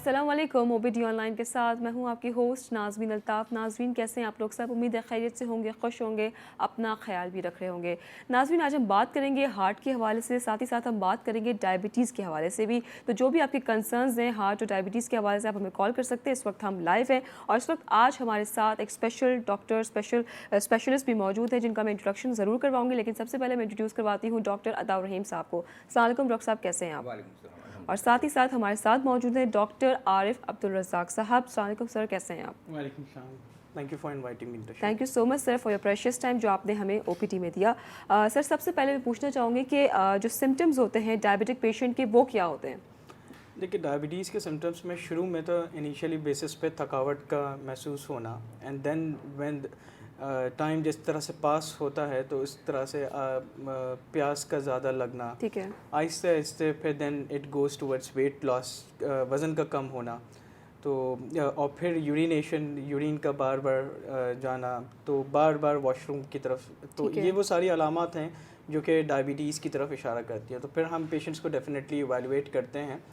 अस्सलाम वालेकुम। OBD online के साथ मैं हूं आपकी होस्ट नाज़मीन अल्ताफ़। नाज़रीन कैसे हैं आप लोग सब? उम्मीद है खैरियत से होंगे, खुश होंगे, अपना ख्याल भी रख रहे होंगे। नाज़रीन आज हम बात करेंगे हार्ट के हवाले से, साथ ही साथ हम बात करेंगे डायबिटीज़ के हवाले से भी। तो जो भी आपके कंसर्न्स हैं हार्ट और डायबिटीज़ के हवाले से आप हमें कॉल कर सकते हैं। इस वक्त हम लाइव हैं और इस वक्त आज हमारे साथ एक स्पेशलिस्ट भी मौजूद है जिनका मैं इंट्रोडक्शन ज़रूर करवाऊँगी, लेकिन सबसे पहले मैं इंट्रोड्यूस करवाती हूँ डॉक्टर अताउर रहीम साहब को। अस्सलाम वालेकुम डॉक्टर साहब, कैसे हैं आप? और साथ ही साथ हमारे साथ मौजूद हैं डॉक्टर आरिफ अब्दुल रज़ाक साहब। अस्सलाम वालेकुम सर, कैसे हैं आप? वालेकुम सलाम। Thank you for inviting me. Thank you so much sir for your precious time जो आपने हमें ओपीटी में दिया। सर सबसे पहले मैं पूछना चाहूँगी कि जो सिम्टम्स होते हैं डायबिटिक पेशेंट के वो क्या होते हैं? देखिए, डायबिटीज़ के सिम्टम्स में शुरू में तो इनिशियली बेसिस पे थकावट का महसूस होना, एंड देन व्हेन टाइम जिस तरह से पास होता है तो इस तरह से प्यास का ज़्यादा लगना, ठीक है, आहिस्ते आहिस्ते फिर then it goes towards weight loss, वज़न का कम होना, तो और फिर यूरिन का बार बार जाना, तो बार बार वॉशरूम की तरफ, तो ये वो सारी अलामात हैं जो कि डायबिटीज़ की तरफ इशारा करती है। तो फिर हम पेशेंट्स को डेफिनेटली इवैल्यूएट करते हैं,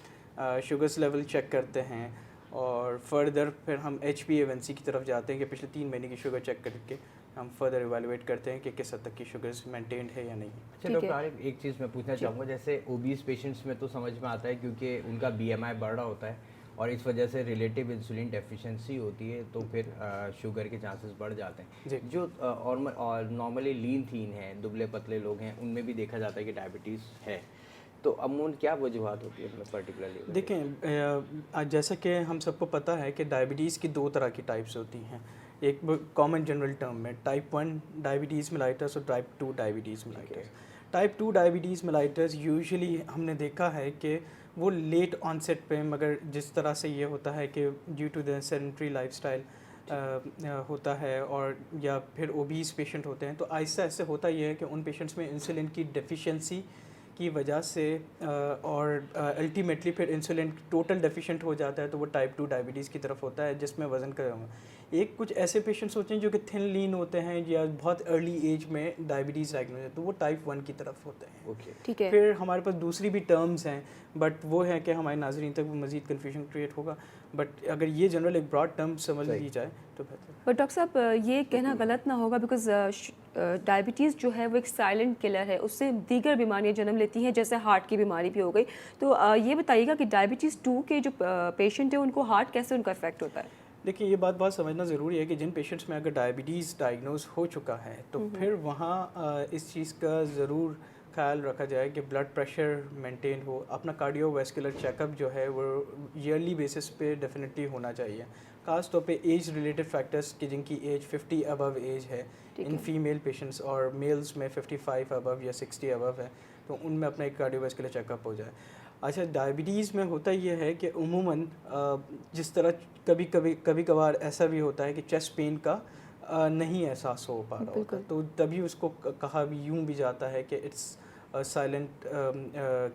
शुगर्स लेवल चेक करते हैं और फर्दर फिर हम HbA1c की तरफ जाते हैं कि पिछले 3 महीने की शुगर चेक करके हम फर्दर इवैल्यूएट करते हैं कि किस हद तक की शुगर्स मेंटेन्ड है या नहीं। अच्छा डॉक्टर आरिफ, एक चीज़ मैं पूछना चाहूँगा, जैसे ओबीस पेशेंट्स में तो समझ में आता है क्योंकि उनका BMI बढ़ रहा होता है और इस वजह से रिलेटिव इंसुलिन डेफिशिएंसी होती है, तो फिर शुगर के चांसेस बढ़ जाते हैं। जो नॉर्मली लीन थीन है, दुबले पतले लोग हैं, उनमें भी देखा जाता है कि डायबिटीज़ है, तो अमूमन क्या वजूहत होती है इसमें पर्टिकुलरली? देखें, जैसा कि हम सबको पता है कि डायबिटीज़ की 2 तरह की टाइप्स होती हैं। एक कॉमन जनरल टर्म में टाइप 1 डायबिटीज़ मेलाइटस और type 2 diabetes mellitus. Type 2 diabetes mellitus usually हमने देखा है कि वो लेट ऑनसेट पे, मगर जिस तरह से ये होता है कि due to the sedentary lifestyle होता है, और या फिर ओबीस पेशेंट होते हैं, तो आहिस्ते आहिस्ते होता ये है कि उन पेशेंट्स में इंसुलिन की डेफिशिएंसी की वजह से और अल्टीमेटली फिर इंसुलिन टोटल डेफिशिएंट हो जाता है, तो वो टाइप 2 डायबिटीज़ की तरफ होता है जिसमें वज़न का एक कुछ ऐसे पेशेंट्स होते हैं जो कि थिन लीन होते हैं या बहुत अर्ली एज में डायबिटीज़ डायग्नोज है, तो वो टाइप 1 की तरफ होते हैं। ओके, ठीक है। फिर हमारे पास दूसरी भी टर्म्स हैं, बट वो है कि हमारे नाज़रीन तक मज़ीद कन्फ्यूजन क्रिएट होगा, बट अगर ये जनरल एक ब्रॉड टर्म समझ ली जाए तो बेहतर। बट डॉक्टर साहब ये कहना गलत ना होगा बिकॉज डायबिटीज़ जो है वो एक साइलेंट किलर है, उससे दीगर बीमारियां जन्म लेती हैं, जैसे हार्ट की बीमारी भी हो गई। तो ये बताइएगा कि डायबिटीज़ 2 के जो पेशेंट हैं उनको हार्ट कैसे उनका इफेक्ट होता है? देखिए, ये बात बहुत समझना ज़रूरी है कि जिन पेशेंट्स में अगर डायबिटीज़ डायग्नोज हो चुका है तो फिर वहाँ इस चीज़ का ज़रूर ख्याल रखा जाए कि ब्लड प्रेशर मेंटेन हो, अपना कार्डियोवैस्कुलर चेकअप जो है वो ईयरली बेसिस पे डेफिनेटली होना चाहिए। ख़ास तौर पे एज रिलेटेड फैक्टर्स कि जिनकी एज 50 अबव एज है इन फीमेल पेशेंट्स, और मेल्स में 55 अबव या 60 अबव है, तो उनमें अपना एक कार्डियोवैस्कुलर चेकअप हो जाए। अच्छा, डायबिटीज़ में होता ये है कि उमूमन जिस तरह कभी कभार ऐसा भी होता है कि चेस्ट पेन का नहीं एहसास हो पा रहा होता, तो तभी उसको कहा भी यूँ भी जाता है कि इट्स साइलेंट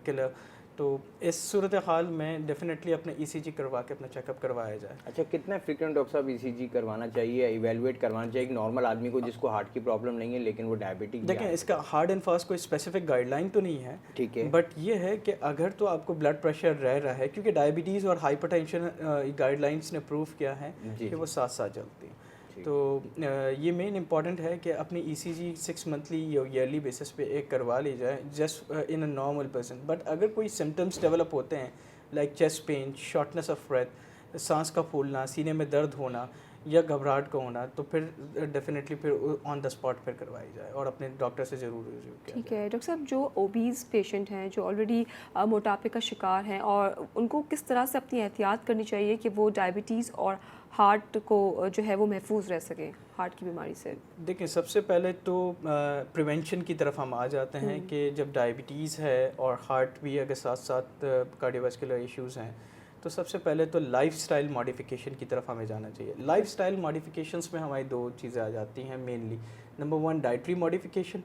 किलर। तो इस सूरत हाल में डेफिनेटली अपने ECG करवा के अपना चेकअप करवाया जाए। अच्छा, कितना फ्रिक्वेंट डॉक्टर साहब ECG करवाना चाहिए, इवैल्यूएट करवाना चाहिए एक नॉर्मल आदमी को जिसको हार्ट की प्रॉब्लम नहीं है लेकिन वो डायबिटिक? देखें, इसका हार्ड एंड फास्ट कोई स्पेसिफिक गाइडलाइन तो नहीं है, ठीक है, बट ये है कि अगर तो आपको ब्लड प्रेशर रह रहा है, क्योंकि डायबिटीज़ और हाइपरटेंशन गाइडलाइंस ने प्रूव किया है कि वो साथ साथ चलती हैं, तो ये मेन इंपॉर्टेंट है कि अपनी ECG 6 मंथली या ईयरली बेसिस पे एक करवा ली जाए, just in a normal person. But अगर कोई सिम्टम्स डेवलप होते हैं like chest pain, shortness of breath, सांस का फूलना, सीने में दर्द होना या घबराहट का होना, तो फिर डेफिनेटली फिर ऑन द स्पॉट फिर करवाई जाए और अपने डॉक्टर से ज़रूर रिव्यू किया। ठीक है डॉक्टर साहब, जो ओबीज़ पेशेंट हैं जो ऑलरेडी मोटापे का शिकार हैं, और उनको किस तरह से अपनी एहतियात करनी चाहिए कि वो डायबिटीज़ और हार्ट को जो है वो महफूज रह सकें हार्ट की बीमारी से? देखिए, सबसे पहले तो प्रिवेंशन की तरफ हम आ जाते हैं कि जब डायबिटीज़ है और हार्ट भी अगर साथ साथ कार्डियोवैस्कुलर इश्यूज़ हैं, तो सबसे पहले तो लाइफस्टाइल मॉडिफिकेशन की तरफ हमें जाना चाहिए। लाइफस्टाइल मॉडिफिकेशंस में हमारी 2 चीज़ें आ जाती हैं मेनली। नंबर 1 डाइटरी मॉडिफिकेशन,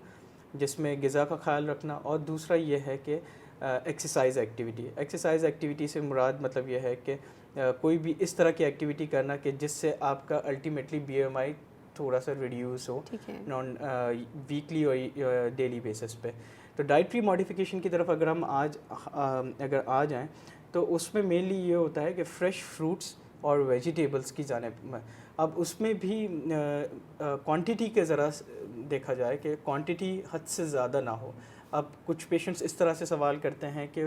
जिसमें ग़िज़ा का ख्याल रखना, और दूसरा ये है कि एक्सरसाइज एक्टिविटी। एक्सरसाइज एक्टिविटी से मुराद मतलब ये है कि कोई भी इस तरह की एक्टिविटी करना कि जिससे आपका अल्टीमेटली BMI थोड़ा सा रिड्यूस हो नॉन वीकली और डेली बेसिस पे। तो डाइटरी मॉडिफिकेशन की तरफ अगर हम अगर आ जाएं तो उसमें मेनली ये होता है कि फ्रेश फ्रूट्स और वेजिटेबल्स की जानिब, अब उसमें भी क्वांटिटी के ज़रा देखा जाए कि क्वांटिटी हद से ज़्यादा ना हो। अब कुछ पेशेंट्स इस तरह से सवाल करते हैं कि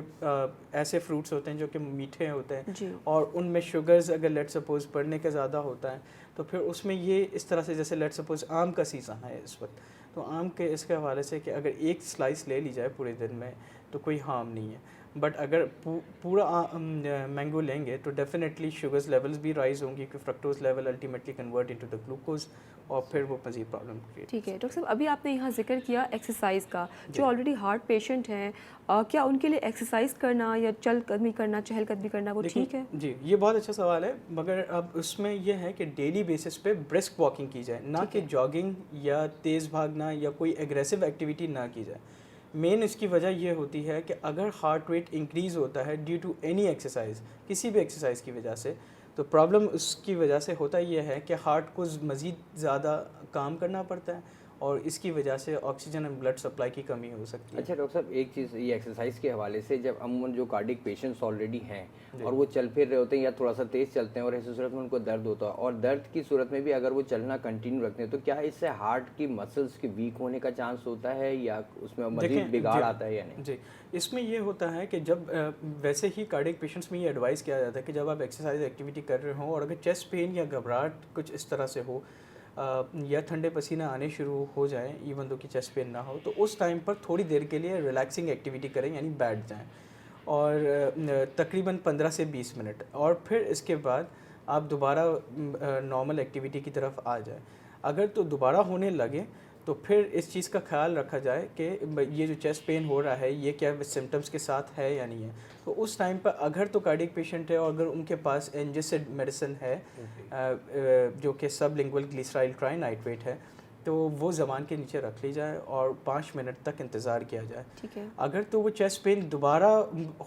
ऐसे फ्रूट्स होते हैं जो कि मीठे होते हैं जी। और उनमें शुगर्स अगर लेट सपोज पड़ने के ज़्यादा होता है, तो फिर उसमें ये इस तरह से, जैसे लेट सपोज आम का सीज़न है इस वक्त, तो आम के इसके हवाले से कि अगर एक स्लाइस ले ली जाए पूरे दिन में तो कोई हार्म नहीं है, बट अगर पूरा मैंगो लेंगे तो डेफिनेटली शुगर्स लेवल्स भी राइज होंगी, क्योंकि fructose level ultimately convert into the glucose और फिर वो मज़ीद प्रॉब्लम क्रिएट। ठीक है डॉक्टर साहब, अभी आपने यहाँ जिक्र किया एक्सरसाइज का, जो ऑलरेडी हार्ट पेशेंट हैं, क्या उनके लिए एक्सरसाइज करना या चहलकदमी करना वो ठीक है? जी, ये बहुत अच्छा सवाल है, मगर अब उसमें यह है कि डेली बेसिस पे ब्रिस्क वॉकिंग की जाए, ना कि जॉगिंग या तेज़ भागना या कोई एग्रेसिव एक्टिविटी ना की जाए। मेन इसकी वजह यह होती है कि अगर हार्ट रेट इंक्रीज़ होता है ड्यू टू एनी एक्सरसाइज, किसी भी एक्सरसाइज की वजह से, तो प्रॉब्लम उसकी वजह से होता यह है कि हार्ट को मज़ीद ज़्यादा काम करना पड़ता है और इसकी वजह से ऑक्सीजन एंड ब्लड सप्लाई की कमी हो सकती है। अच्छा डॉक्टर साहब, एक चीज़ ये एक्सरसाइज के हवाले से, जब अमूमन जो कार्डिक पेशेंट्स ऑलरेडी हैं और वो चल फिर रहे होते हैं या थोड़ा सा तेज़ चलते हैं और ऐसी सूरत में उनको दर्द होता है, और दर्द की सूरत में भी अगर वो चलना कंटिन्यू रखते हैं, तो क्या इससे हार्ट की मसल्स के वीक होने का चांस होता है या उसमें मजीद बिगाड़ आता है या नहीं? जी, इसमें ये होता है कि जब वैसे ही कार्डिक पेशेंट्स में ये एडवाइस किया जाता है कि जब आप एक्सरसाइज एक्टिविटी कर रहे हो और अगर चेस्ट पेन या घबराहट कुछ इस तरह से हो या ठंडे पसीना आने शुरू हो जाए, इवन दो कि चेस्ट पेन ना हो, तो उस टाइम पर थोड़ी देर के लिए रिलैक्सिंग एक्टिविटी करें, यानी बैठ जाएं और तकरीबन 15 से 20 मिनट, और फिर इसके बाद आप दोबारा नॉर्मल एक्टिविटी की तरफ आ जाए। अगर तो दोबारा होने लगे तो फिर इस चीज़ का ख्याल रखा जाए कि ये जो चेस्ट पेन हो रहा है ये क्या सिम्टम्स के साथ है या नहीं है। तो उस टाइम पर अगर तो कार्डियक पेशेंट है और अगर उनके पास एंजिसिड मेडिसिन है जो कि सबलिंगुअल ग्लिसराइल ट्राइनाइट्रेट है, तो वो ज़बान के नीचे रख ली जाए और 5 मिनट तक इंतज़ार किया जाए। ठीक है। अगर तो वो चेस्ट पेन दोबारा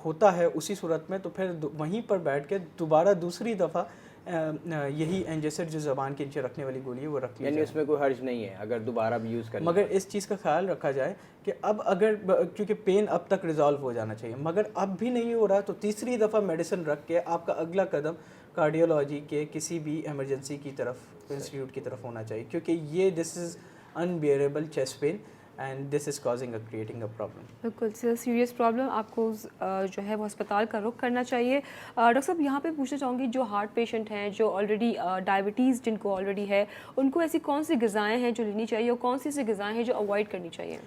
होता है उसी सूरत में, तो फिर वहीं पर बैठ के दोबारा दूसरी दफ़ा यही एंजेसिड जो ज़बान के नीचे रखने वाली गोली है वो रख ली यानी जाए। उसमें कोई हर्ज नहीं है अगर दोबारा भी यूज़ करें, मगर इस चीज़ का ख्याल रखा जाए कि अब अगर क्योंकि पेन अब तक रिजॉल्व हो जाना चाहिए, मगर अब भी नहीं हो रहा, तो तीसरी दफ़ा मेडिसिन रख के आपका अगला कदम कार्डियोलॉजी के किसी भी इमरजेंसी की तरफ, इंस्टीट्यूट की तरफ होना चाहिए, क्योंकि ये this is unbearable chest pain and this is causing creating a problem. बिल्कुल सीरियस प्रॉब्लम, आपको जो है वो अस्पताल का रुख करना चाहिए। डॉक्टर साहब, यहाँ पे पूछना चाहूँगी, जो हार्ट पेशेंट हैं, जो ऑलरेडी डायबिटीज़ जिनको ऑलरेडी है, उनको ऐसी कौन सी ग़िज़ाएँ हैं जो लेनी चाहिए और कौन सी ऐसी ग़िज़ाएँ हैं जो अवॉइड करनी चाहिए?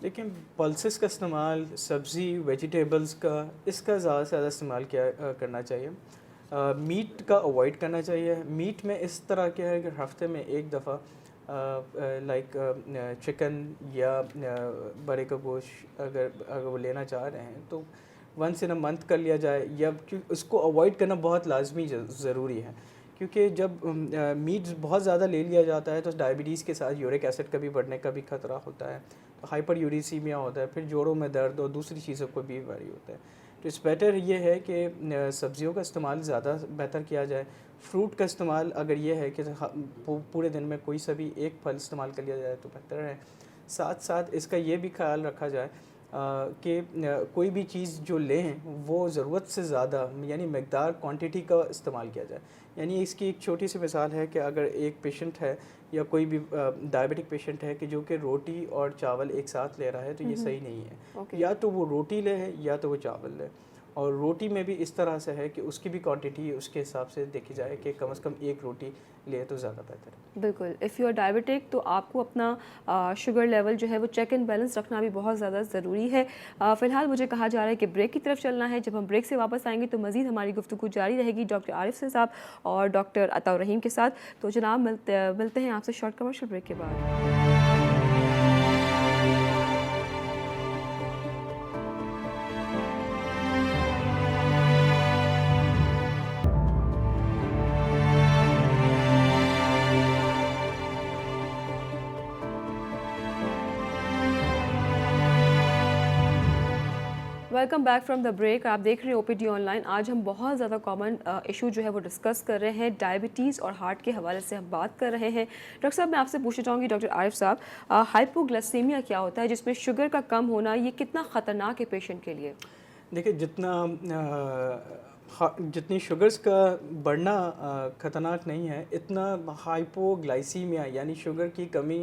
लेकिन पल्सेस का इस्तेमाल, सब्ज़ी वेजिटेबल्स का, इसका ज़्यादा से ज़्यादा इस्तेमाल करना चाहिए। मीट का अवॉइड करना चाहिए। मीट में इस तरह के है कि हफ्ते में एक दफ़ा लाइक चिकन या बड़े का गोश्त अगर वो लेना चाह रहे हैं तो वंस इन अ मंथ कर लिया जाए, या उसको अवॉइड करना बहुत लाजमी ज़रूरी है, क्योंकि जब मीट बहुत ज़्यादा ले लिया जाता है तो डायबिटीज़ के साथ यूरिक एसिड का भी बढ़ने का भी खतरा होता है, तो हाइपर यूरिसीमिया होता है, फिर जोड़ों में दर्द और दूसरी चीज़ों को भी भारी होता है। तो इस बेटर ये है कि सब्ज़ियों का इस्तेमाल ज़्यादा बेहतर किया जाए। फ्रूट का इस्तेमाल अगर ये है कि पूरे दिन में कोई सा भी एक फल इस्तेमाल कर लिया जाए तो बेहतर है। साथ साथ इसका ये भी ख्याल रखा जाए कि कोई भी चीज़ जो लें वो ज़रूरत से ज़्यादा, यानी मकदार क्वांटिटी का इस्तेमाल किया जाए। यानी इसकी एक छोटी सी मिसाल है कि अगर एक पेशेंट है या कोई भी डायबिटिक पेशेंट है कि जो कि रोटी और चावल एक साथ ले रहा है, तो ये सही नहीं है। या तो वो रोटी ले या तो वो चावल ले, और रोटी में भी इस तरह से है कि उसकी भी क्वांटिटी उसके हिसाब से देखी जाए कि कम से कम एक रोटी ले तो ज़्यादा बेहतर है। बिल्कुल, इफ़ यू आर डायबिटिक तो आपको अपना शुगर लेवल जो है वो चेक एंड बैलेंस रखना भी बहुत ज़्यादा ज़रूरी है। फ़िलहाल मुझे कहा जा रहा है कि ब्रेक की तरफ चलना है। जब हम ब्रेक से वापस आएंगे तो मज़ीद हमारी गुफ्तगू जारी रहेगी डॉक्टर आरिफ साहब और डॉक्टर अताउर रहीम के साथ। तो जनाब मिलते हैं आपसे शॉर्ट कमर्शियल ब्रेक के बाद। Welcome back from the break. आप देख रहे हैं ओपीडी ऑनलाइन। आज हम बहुत ज़्यादा कॉमन इशू जो है वो डिस्कस कर रहे हैं, डायबिटीज़ और हार्ट के हवाले से हम बात कर रहे हैं। डॉक्टर साहब, मैं आपसे पूछना चाहूँगी, डॉक्टर आरिफ साहब, हाइपोग्लाइसेमिया क्या होता है, जिसमें शुगर का कम होना, ये कितना ख़तरनाक है पेशेंट के लिए? देखिए जितनी शुगर्स का बढ़ना ख़तरनाक नहीं है, इतना हाइपोग्लाइसीमिया यानी शुगर की कमी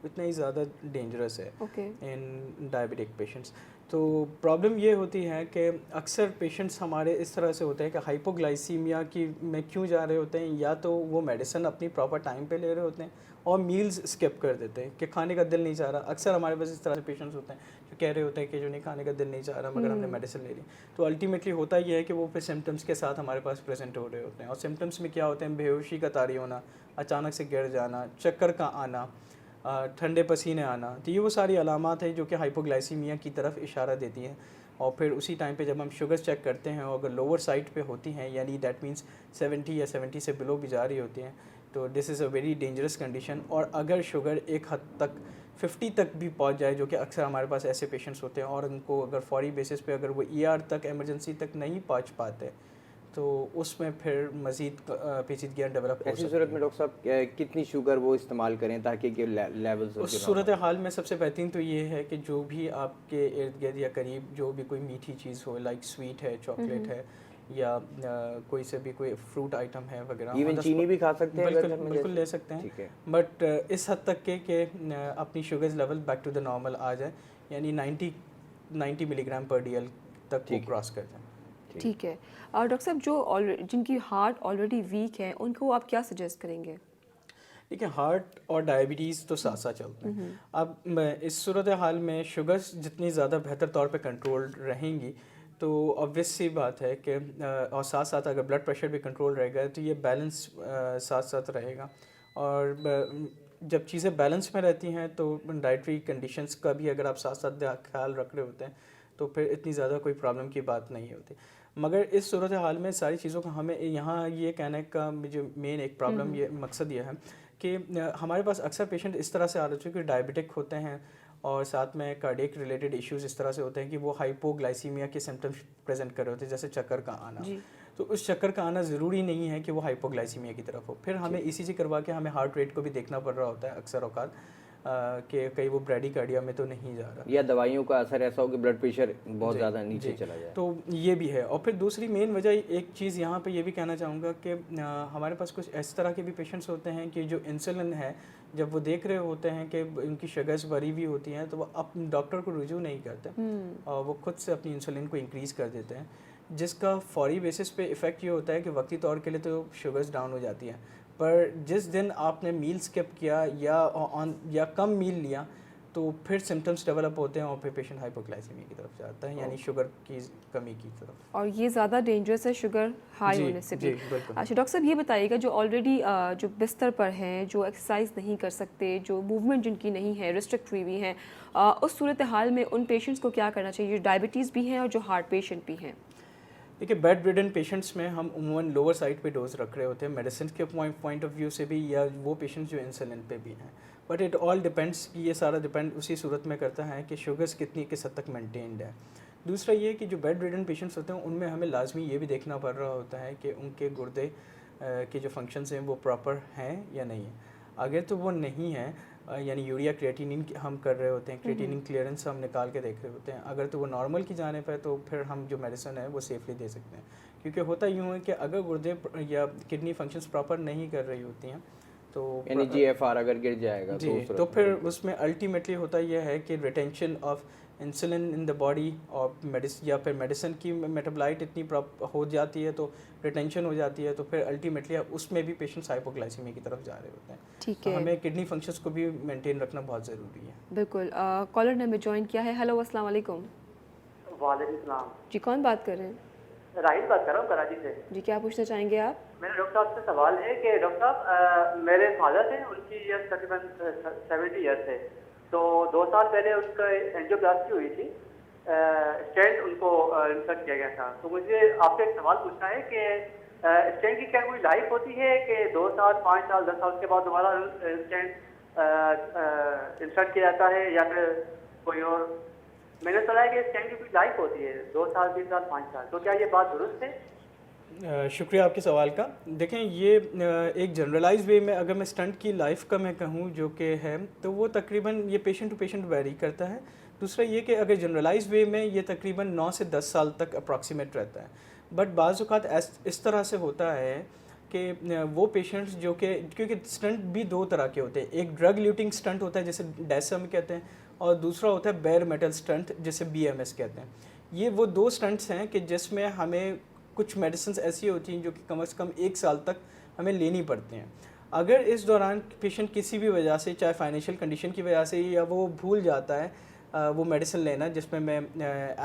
उतना ही ज़्यादा डेंजरस है ओके। In diabetic patients. तो प्रॉब्लम ये होती है कि अक्सर पेशेंट्स हमारे इस तरह से होते हैं कि हाइपोग्लाइसीमिया की में क्यों जा रहे होते हैं, या तो वो मेडिसिन अपनी प्रॉपर टाइम पे ले रहे होते हैं और मील्स स्किप कर देते हैं कि खाने का दिल नहीं चाह रहा। अक्सर हमारे पास इस तरह से पेशेंट्स होते हैं जो कह रहे होते हैं कि जो नहीं खाने का दिल नहीं चाह रहा मगर हमने मेडिसिन ले ली। तो अल्टीमेटली होता ये है कि वो फिर सिम्टम्स के साथ हमारे पास प्रेजेंट हो रहे होते हैं। और सिम्टम्स में क्या होते हैं, बेहोशी का तारी होना, अचानक से गिर जाना, चक्कर का आना, ठंडे पसीने आना। तो ये वो सारी अलामात हैं जो कि हाइपोग्लाइसीमिया की तरफ इशारा देती हैं। और फिर उसी टाइम पे जब हम शुगर चेक करते हैं और अगर लोअर साइड पे होती हैं यानी दैट मींस 70 या 70 से बिलो भी जा रही होती हैं, तो this is a very dangerous condition. और अगर शुगर एक हद तक 50 तक भी पहुंच जाए, जो कि अक्सर हमारे पास ऐसे पेशेंट्स होते हैं, और उनको अगर फौरी बेसिस पे अगर वो ER तक एमरजेंसी तक नहीं पहुंच पाते, तो उसमें फिर मज़ीद पेचीदगियाँ डेवलप हो ऐसी सकती सूरत हैं। में डॉक्टर साहब कितनी शुगर वो इस्तेमाल करें ताकि कि लेवल्स उस सूरत हाल में सबसे बेहतरीन तो ये है कि जो भी आपके इर्द गिर्द या करीब जो भी कोई मीठी चीज़ हो, लाइक स्वीट है, चॉकलेट है, या कोई से भी कोई फ्रूट आइटम है वगैरह, इवन चीनी भी खा सकते हैं बिल्कुल अगर हम बिल्कुल जैसे- ले सकते हैं। ठीक है। बट इस हद तक के अपनी sugars level back to the normal आ जाए, यानी 90 मिलीग्राम पर DL तक वो क्रॉस कर जाए। ठीक है। और डॉक्टर साहब जो जिनकी हार्ट ऑलरेडी वीक है उनको आप क्या सजेस्ट करेंगे? देखिए, हार्ट और डायबिटीज़ तो साथ साथ चलते हैं। अब इस सूरत हाल में शुगर्स जितनी ज़्यादा बेहतर तौर पे कंट्रोल रहेंगी तो ऑब्वियस सी बात है कि और साथ साथ अगर ब्लड प्रेशर भी कंट्रोल रहेगा तो ये बैलेंस साथ साथ रहेगा। और जब चीज़ें बैलेंस में रहती हैं तो डाइटरी कंडीशंस का भी अगर आप साथ साथ ख्याल रख रहे होते हैं तो फिर इतनी ज़्यादा कोई प्रॉब्लम की बात नहीं होती। मगर इस सूरत हाल में सारी चीज़ों का हमें यहाँ ये कहने का जो मेन एक प्रॉब्लम ये मकसद ये है कि हमारे पास अक्सर पेशेंट इस तरह से आ रहे हैं कि डायबिटिक होते हैं और साथ में कार्डियक रिलेटेड इश्यूज इस तरह से होते हैं कि वो हाइपोग्लाइसीमिया के सिम्टम्स प्रेजेंट कर रहे होते हैं, जैसे चक्कर का आना। तो उस चक्कर का आना ज़रूरी नहीं है कि वो हाइपोग्लाइसीमिया की तरफ हो। फिर हमें ECG करवा के हमें हार्ट रेट को भी देखना पड़ रहा होता है अक्सर औकात कि कहीं वो ब्रैडीकार्डिया में तो नहीं जा रहा, या दवाइयों का असर ऐसा हो कि ब्लड प्रेशर बहुत ज़्यादा नीचे चला जाए। तो ये भी है। और फिर दूसरी मेन वजह एक चीज़ यहाँ पे ये भी कहना चाहूँगा कि हमारे पास कुछ इस तरह के भी पेशेंट्स होते हैं कि जो इंसुलिन है जब वो देख रहे होते हैं कि इनकी शुगर्स बढ़ी हुई होती हैं तो वो अपने डॉक्टर को रुजू नहीं करते और वो खुद से अपनी इंसुलिन को इंक्रीज़ कर देते हैं, जिसका फौरी बेसिस पे इफ़ेक्ट ये होता है कि वक्ती तौर के लिए तो शुगर्स डाउन हो जाती हैं, पर जिस दिन आपने मील स्किप किया या कम मील लिया तो फिर सिम्टम्स डेवलप होते हैं और फिर पेशेंट हाइपोग्लाइसीमिया की तरफ जाता है, यानी शुगर की कमी की तरफ। और ये ज़्यादा डेंजरस है शुगर हाई होने से भी। अच्छा डॉक्टर साहब ये बताइएगा जो ऑलरेडी जो बिस्तर पर हैं, जो एक्सरसाइज नहीं कर सकते, जो मूवमेंट जिनकी नहीं है, रिस्ट्रिक्ट हुई हुई हैं, उस सूरत हाल में उन पेशेंट्स को क्या करना चाहिए जो डायबिटीज़ भी हैं और जो हार्ट पेशेंट भी हैं? देखिए, बेड रिडन पेशेंट्स में हम उमूमन लोअर साइड पे डोज रख रहे होते हैं मेडिसिन के पॉइंट ऑफ व्यू से भी, या वो पेशेंट्स जो इंसुलिन पे भी हैं। बट इट ऑल डिपेंड्स कि ये सारा डिपेंड उसी सूरत में करता है कि शुगर्स कितनी किस हद तक मेंटेन्ड है। दूसरा ये कि जो बेड रिडन पेशेंट्स होते हैं उनमें हमें लाजमी ये भी देखना पड़ रहा होता है कि उनके गुर्दे के जो फंक्शंस हैं वो प्रॉपर हैं या नहीं है। अगर तो वो नहीं है, यानी यूरिया क्रिएटिनिन हम कर रहे होते हैं, क्रिएटिनिन क्लियरेंस हम निकाल के देख रहे होते हैं, अगर तो वो नॉर्मल की जानिब है तो फिर हम जो मेडिसिन है वो सेफली दे सकते हैं। क्योंकि होता यूँ है कि अगर गुर्दे या किडनी फंक्शंस प्रॉपर नहीं कर रही होती हैं तो यानी GFR अगर गिर जाएगा तो फिर उसमें अल्टीमेटली होता यह है कि retention of insulin in the body और मेडिसिन या फिर मेडिसिन की मेटाबोलाइट इतनी हो जाती है तो रिटेंशन हो जाती है, तो फिर अल्टीमेटली उसमें भी पेशेंट्स हाइपोग्लाइसीमिया की तरफ जा रहे होते हैं। ठीक तो है, हमें किडनी फंक्शंस को भी मेंटेन रखना बहुत ज़रूरी है। बिल्कुल। कॉलर ने हमें ज्वाइन किया है। हेलो, अस्सलाम वालेकुम। वालेकुम सलाम। जी, कौन बात कर रहे हैं? राहिल बात कर रहा हूँ कराची से। जी, क्या पूछना चाहेंगे आप? मेरा डॉक्टर साहब से सवाल है कि डॉक्टर साहब मेरे फादर थे, उनकी एज तकरीबन 70 ईयर्स है, तो 2 साल पहले उनका एंजियोप्लास्टी हुई थी, स्टेंट उनको इंसर्ट किया गया था। तो मुझे आपसे एक सवाल पूछना है कि स्टेंट की क्या कोई लाइफ होती है कि 2 साल 5 साल 10 साल के बाद दोबारा स्टेंट इंसर्ट किया जाता है या फिर कोई और? मैंने सुना है कि स्टेंट की कोई लाइफ होती है 2 साल 3 साल 5 साल, तो क्या ये बात दुरुस्त है? शुक्रिया आपके सवाल का। देखें, ये एक जनरलाइज वे में अगर मैं स्टंट की लाइफ का मैं कहूँ जो कि है, तो वो तकरीबन ये पेशेंट टू पेशेंट वेरी करता है। दूसरा ये कि अगर जनरलाइज वे में ये तकरीबन 9 से 10 साल तक अप्रॉक्सीमेट रहता है, बट बाज़ औक़ात इस तरह से होता है कि वो पेशेंट्स जो कि, क्योंकि स्टंट भी दो तरह के होते हैं, एक ड्रग ल्यूटिंग स्टंट होता है जिसे डैसम कहते हैं, और दूसरा होता है बेयर मेटल स्टंट जिसे BMS कहते हैं। ये वो दो स्टंट्स हैं कि जिसमें हमें कुछ मेडिसिन ऐसी होती हैं जो कि कम से कम 1 साल तक हमें लेनी पड़ती हैं। अगर इस दौरान पेशेंट किसी भी वजह से, चाहे फाइनेंशियल कंडीशन की वजह से, या वो भूल जाता है वो मेडिसिन लेना, जिसमें मैं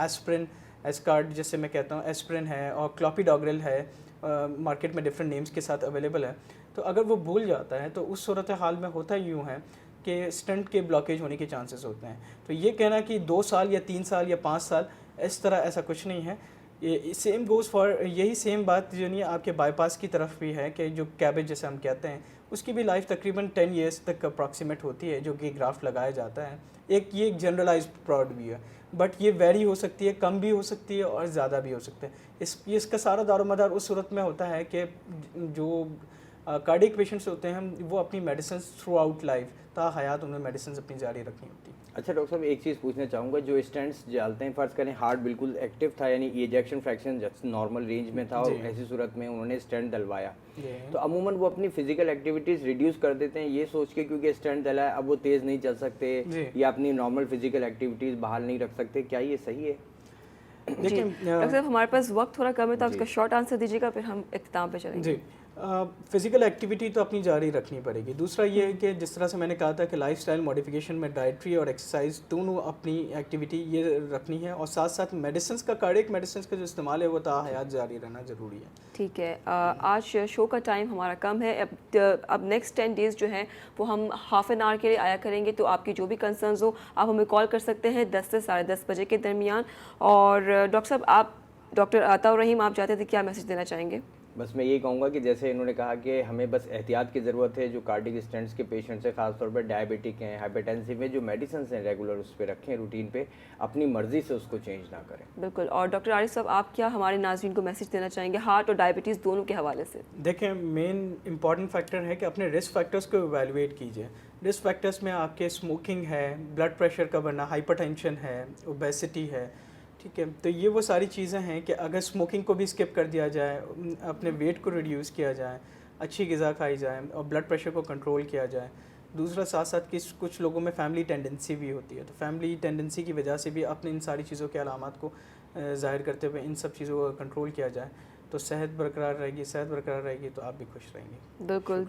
एस्प्रिन, एस्कार्ड जिससे मैं कहता हूँ, एस्प्रिन है और क्लोपिडोग्रिल है, मार्केट में डिफरेंट नेम्स के साथ अवेलेबल है, तो अगर वो भूल जाता है तो उस सूरत हाल में होता यूँ है कि स्टंट के ब्लॉकेज होने के चांसेस होते हैं। तो ये कहना कि 2 साल या 3 साल या 5 साल, इस तरह ऐसा कुछ नहीं है। ये सेम गोज़ फॉर, यही सेम बात जो नहीं आपके बाईपास की तरफ भी है कि जो कैबेज जैसे हम कहते हैं, उसकी भी लाइफ तकरीबन 10 ईयर्स तक अप्रॉक्सीमेट होती है, जो कि ग्राफ्ट लगाया जाता है। ये एक जनरलाइज्ड प्रोडक्ट भी है, बट ये वेरी हो सकती है, कम भी हो सकती है और ज़्यादा भी हो सकता है। इसका सारा दारोमदार उस सूरत में होता है कि जो कार्डियक पेशेंट्स होते हैं वो अपनी मेडिसिन थ्रू आउट लाइफ ता हयात उन्हें मेडिसिन अपनी जारी रखनी होती है। अच्छा डॉक्टर साहब, एक चीज़ पूछना चाहूँगा, जो स्टेंट्स डालते हैं, फ़र्ज़ करें हार्ट बिल्कुल एक्टिव था, यानी इजेक्शन फ्रैक्शन नॉर्मल रेंज में था, और ऐसी सूरत में उन्होंने स्टेंट डलवाया, तो अमूमन वो अपनी फिजिकल एक्टिविटीज़ रिड्यूस कर देते हैं ये सोच के क्योंकि स्टेंट डला है अब वो तेज़ नहीं चल सकते या अपनी नॉर्मल फिजिकल एक्टिविटीज़ बहाल नहीं रख सकते, क्या ये सही है? देखिए डॉक्टर साहब, हमारे पास वक्त थोड़ा कम है, तो आप इसका शॉर्ट आंसर दीजिएगा, फिर हम इख्तिताम पे चलेंगे। जी, फ़िज़िकल एक्टिविटी तो अपनी जारी रखनी पड़ेगी। दूसरा ये है कि जिस तरह से मैंने कहा था कि लाइफस्टाइल मॉडिफिकेशन में डाइट्री और एक्सरसाइज दोनों अपनी एक्टिविटी ये रखनी है, और साथ साथ मेडिसिन का, कार्डियक मेडिसिन का जो इस्तेमाल है वो ता हयात जारी रहना ज़रूरी है। ठीक है, आज शो का टाइम हमारा कम है, अब नेक्स्ट 10 डेज़ जो हैं वो हम हाफ एन आवर के लिए आया करेंगे, तो आपकी जो भी कंसर्न्स हो आप हमें कॉल कर सकते हैं 10 से 10:30 बजे के दरमियान। और डॉक्टर साहब, आप डॉक्टर अताउर रहीम, आप चाहते थे क्या मैसेज देना चाहेंगे? बस मैं यही कहूँगा कि जैसे इन्होंने कहा कि हमें बस एहतियात की ज़रूरत है, जो कार्डियक स्टेंट्स के पेशेंट्स हैं, ख़ासतौर पर डायबिटिक हैं, हाइपरटेंसिव हैं, जो मेडिसिन हैं रेगुलर उस पर रखें, रूटीन पे, अपनी मर्ज़ी से उसको चेंज ना करें। बिल्कुल। और डॉक्टर आरिफ साहब, आप क्या हमारे नाज़रीन को मैसेज देना चाहेंगे हार्ट और डायबिटीज़ दोनों के हवाले से? देखें, मेन इंपॉर्टेंट फैक्टर है कि अपने रिस्क फैक्टर्स को इवैल्यूएट कीजिए। रिस्क फैक्टर्स में आपके स्मोकिंग है, ब्लड प्रेशर का बढ़ना, हाइपरटेंशन है, ओबेसिटी है, ठीक है। तो ये वो सारी चीज़ें हैं कि अगर स्मोकिंग को भी स्किप कर दिया जाए, अपने वेट को रिड्यूस किया जाए, अच्छी ग़िज़ा खाई जाए और ब्लड प्रेशर को कंट्रोल किया जाए। दूसरा साथ साथ कि कुछ लोगों में फैमिली टेंडेंसी भी होती है, तो फैमिली टेंडेंसी की वजह से भी अपने इन सारी चीज़ों के अलामात को ज़ाहिर करते हुए इन सब चीज़ों को कंट्रोल किया जाए तो सेहत बरकरार रहेगी, सेहत बरकरार रहेगी तो आप भी खुश रहेंगे। बिल्कुल,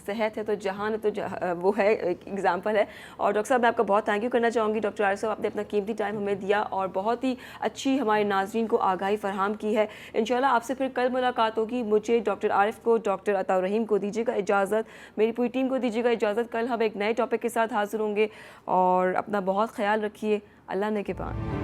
सेहत है तो जहान है, तो वो है एक एग्जांपल है। और डॉक्टर साहब, मैं आपका बहुत थैंक यू करना चाहूँगी। डॉक्टर आरिफ साहब, आपने अपना कीमती टाइम हमें दिया और बहुत ही अच्छी हमारे नाज़रीन को आगाही फराहम की है। इंशाल्लाह आपसे फिर कल मुलाकात होगी। मुझे, डॉक्टर आरिफ को, डॉक्टर अताउर रहीम को दीजिएगा इजाज़त, मेरी पूरी टीम को दीजिएगा इजाज़त। कल हम एक नए टॉपिक के साथ हाज़िर होंगे और अपना बहुत ख्याल रखिए। अल्लाह ने के पान।